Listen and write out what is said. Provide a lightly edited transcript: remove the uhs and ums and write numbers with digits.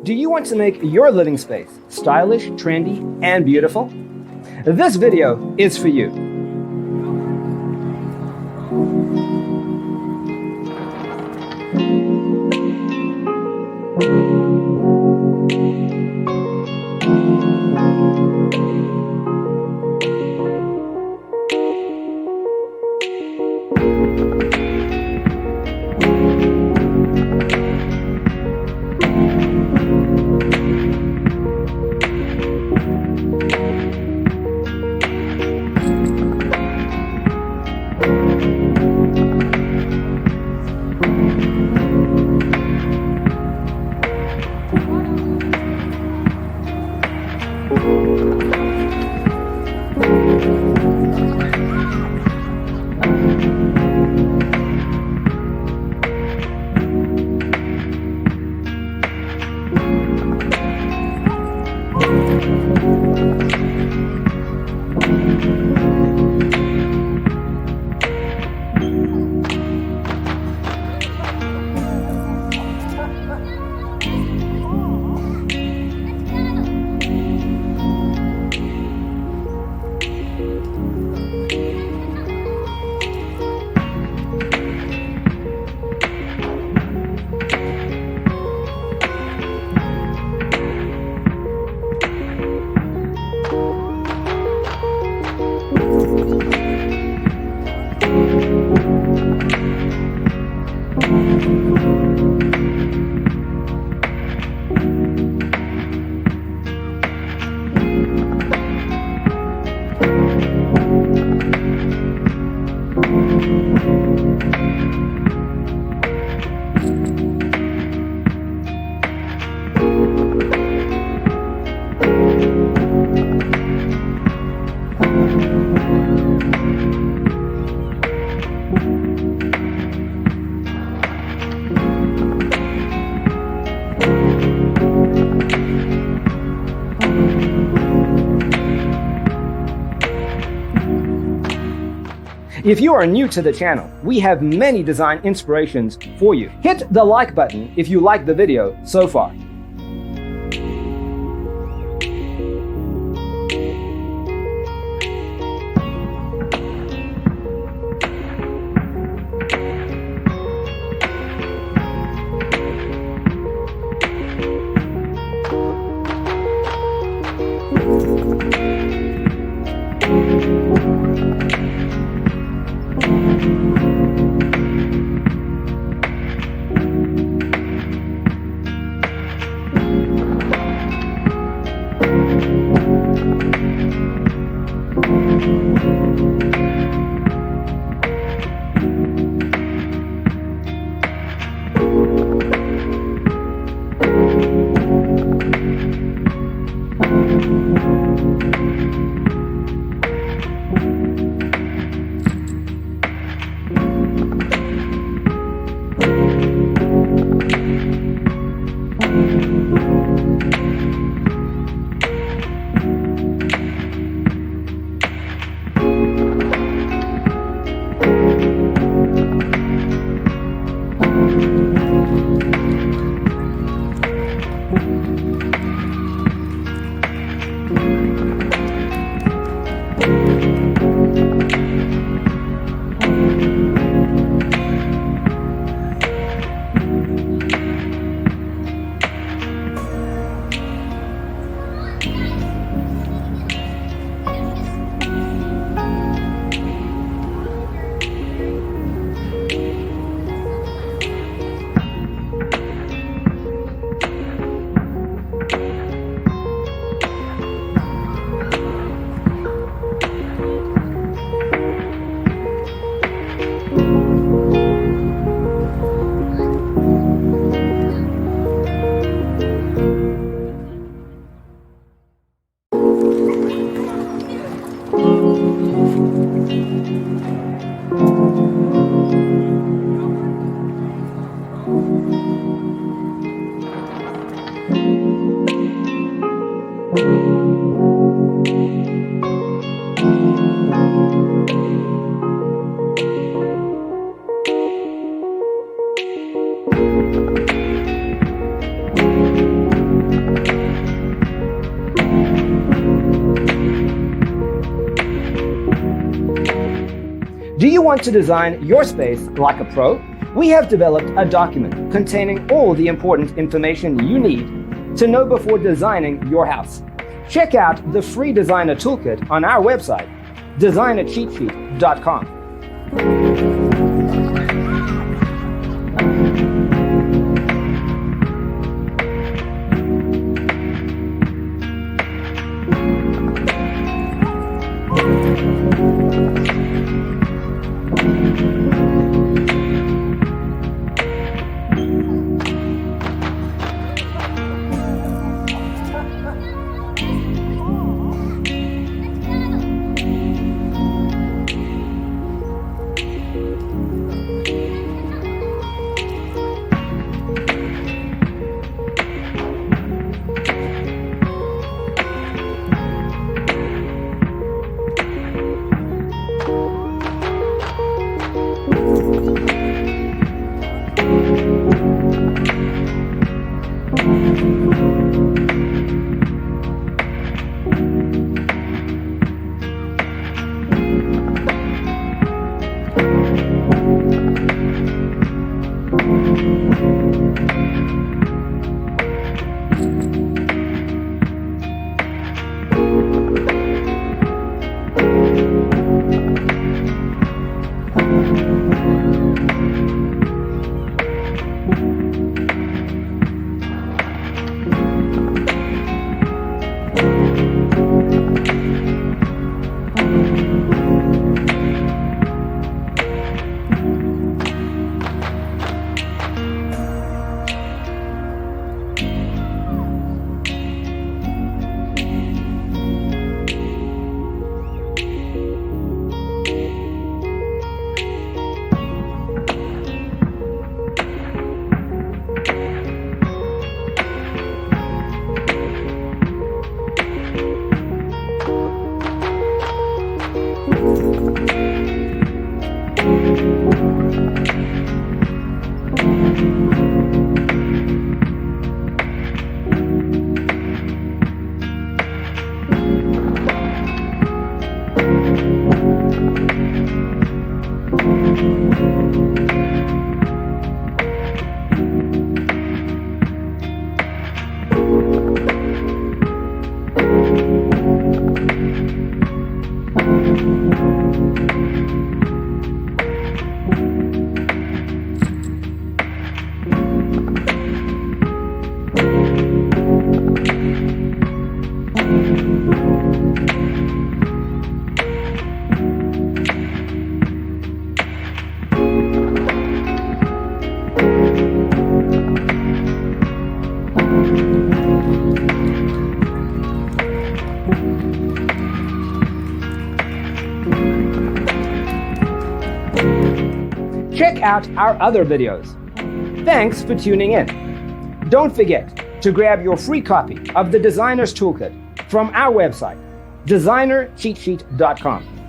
Do you want to make your living space stylish, trendy, and beautiful? This video is for you. If you are new to the channel, we have many design inspirations for you. Hit the like button if you like the video so far. you want to design your space like a pro? We have developed a document containing all the important information you need to know before designing your house. Check out the free designer toolkit on our website, designercheatsheet.com. Check out our other videos. Thanks for tuning in. Don't forget to grab your free copy of the Designer's Toolkit from our website, designercheatsheet.com.